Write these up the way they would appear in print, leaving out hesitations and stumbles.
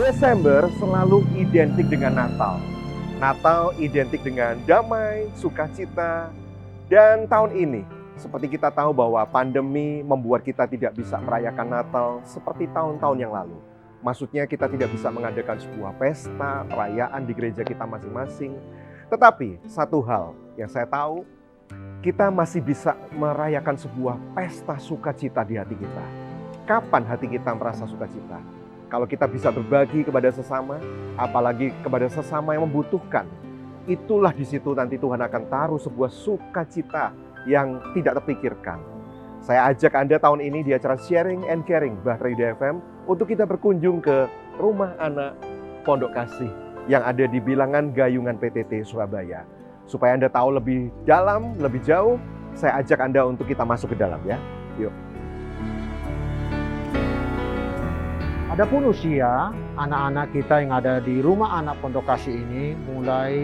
Desember selalu identik dengan Natal. Natal identik dengan damai, sukacita, dan tahun ini seperti kita tahu bahwa pandemi membuat kita tidak bisa merayakan Natal seperti tahun-tahun yang lalu. Maksudnya kita tidak bisa mengadakan sebuah pesta, perayaan di gereja kita masing-masing. Tetapi satu hal yang saya tahu, kita masih bisa merayakan sebuah pesta sukacita di hati kita. Kapan hati kita merasa sukacita? Kalau kita bisa berbagi kepada sesama, apalagi kepada sesama yang membutuhkan, itulah di situ nanti Tuhan akan taruh sebuah sukacita yang tidak terpikirkan. Saya ajak Anda tahun ini di acara Sharing and Caring Bahtera Yuda FM untuk kita berkunjung ke Rumah Anak Pondok Kasih yang ada di Bilangan Gayungan PTT Surabaya. Supaya Anda tahu lebih dalam, lebih jauh, saya ajak Anda untuk kita masuk ke dalam ya. Yuk. Adapun usia anak-anak kita yang ada di Rumah Anak Pondok Kasih ini mulai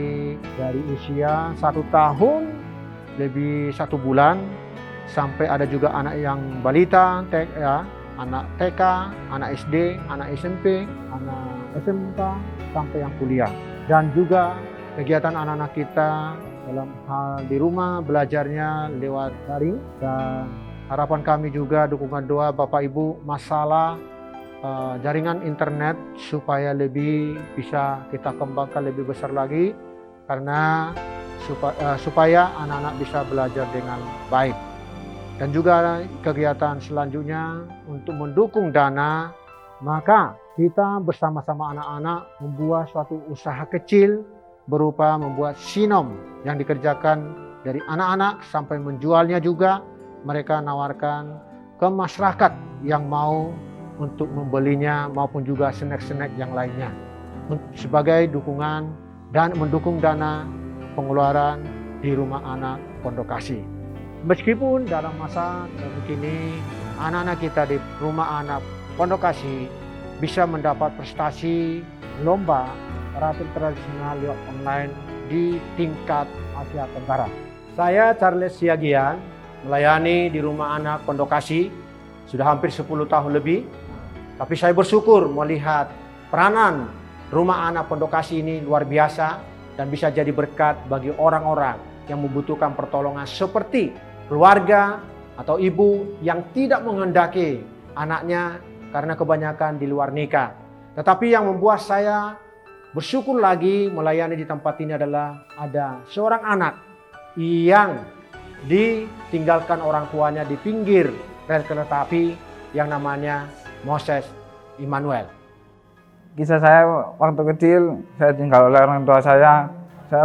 dari usia 1 tahun lebih 1 bulan sampai ada juga anak yang balita, anak TK, anak SD, anak SMP, anak SMK sampai yang kuliah. Dan juga kegiatan anak-anak kita dalam hal di rumah belajarnya lewat daring, dan harapan kami juga dukungan doa Bapak Ibu masalah jaringan internet supaya lebih bisa kita kembangkan lebih besar lagi, karena supaya anak-anak bisa belajar dengan baik. Dan juga kegiatan selanjutnya untuk mendukung dana, maka kita bersama-sama anak-anak membuat suatu usaha kecil berupa membuat sinom yang dikerjakan dari anak-anak sampai menjualnya juga. Mereka nawarkan ke masyarakat yang mau untuk membelinya maupun juga snack-snack yang lainnya sebagai dukungan dan mendukung dana pengeluaran di Rumah Anak Pondok Kasih. Meskipun dalam masa begini anak-anak kita di Rumah Anak Pondok Kasih bisa mendapat prestasi lomba teratur tradisional lewat online di tingkat Asia Tenggara. Saya Charles Siagian melayani di Rumah Anak Pondok Kasih sudah hampir 10 tahun lebih. Tapi saya bersyukur melihat peranan Rumah Anak Pondok Kasih ini luar biasa dan bisa jadi berkat bagi orang-orang yang membutuhkan pertolongan seperti keluarga atau ibu yang tidak menghendaki anaknya karena kebanyakan di luar nikah. Tetapi yang membuat saya bersyukur lagi melayani di tempat ini adalah ada seorang anak yang ditinggalkan orang tuanya di pinggir rel kereta api yang namanya Moses Immanuel. Kisah saya waktu kecil, saya tinggal oleh orang tua saya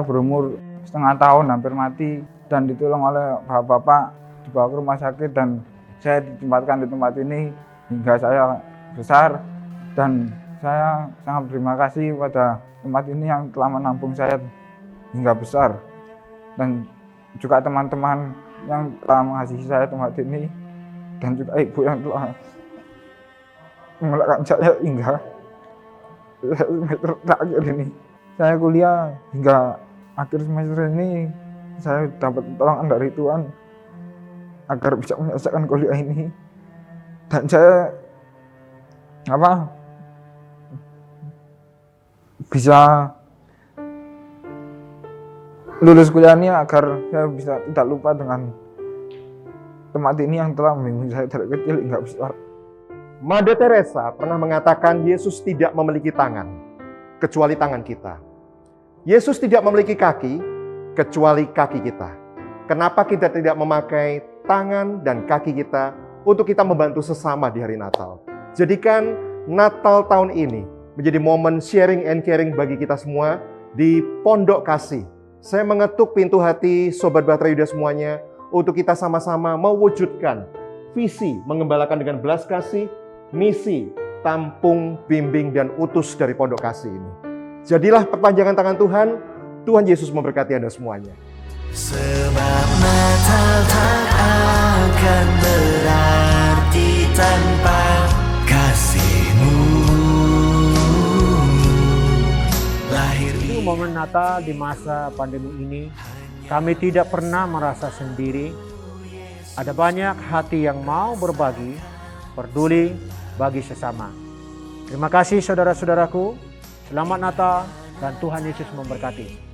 berumur setengah tahun hampir mati dan ditolong oleh bapak-bapak dibawa ke rumah sakit, dan saya ditempatkan di tempat ini hingga saya besar, dan saya sangat berterima kasih pada tempat ini yang telah menampung saya hingga besar, dan juga teman-teman yang telah mengasihi saya tempat ini, dan juga ibu yang telah mengelakkan saya hingga semester terakhir ini. Saya kuliah hingga akhir semester ini, saya dapat pertolongan dari Tuhan agar bisa menyelesaikan kuliah ini, dan saya bisa lulus kuliah ini agar saya bisa tidak lupa dengan tempat ini yang telah membimbing saya dari kecil hingga besar. Mother Teresa pernah mengatakan Yesus tidak memiliki tangan kecuali tangan kita. Yesus tidak memiliki kaki kecuali kaki kita. Kenapa kita tidak memakai tangan dan kaki kita untuk kita membantu sesama di hari Natal? Jadikan Natal tahun ini menjadi momen sharing and caring bagi kita semua di Pondok Kasih. Saya mengetuk pintu hati Sobat Bahtera Yuda semuanya untuk kita sama-sama mewujudkan visi mengembalakan dengan belas kasih, misi tampung, bimbing, dan utus dari Pondok Kasih ini. Jadilah perpanjangan tangan Tuhan. Tuhan Yesus memberkati Anda semuanya. Sebab Natal tak akan berarti tanpa kasih-Mu. Di momen Natal di masa pandemi ini, kami tidak pernah merasa sendiri. Ada banyak hati yang mau berbagi, peduli bagi sesama. Terima kasih saudara-saudaraku. Selamat Natal dan Tuhan Yesus memberkati.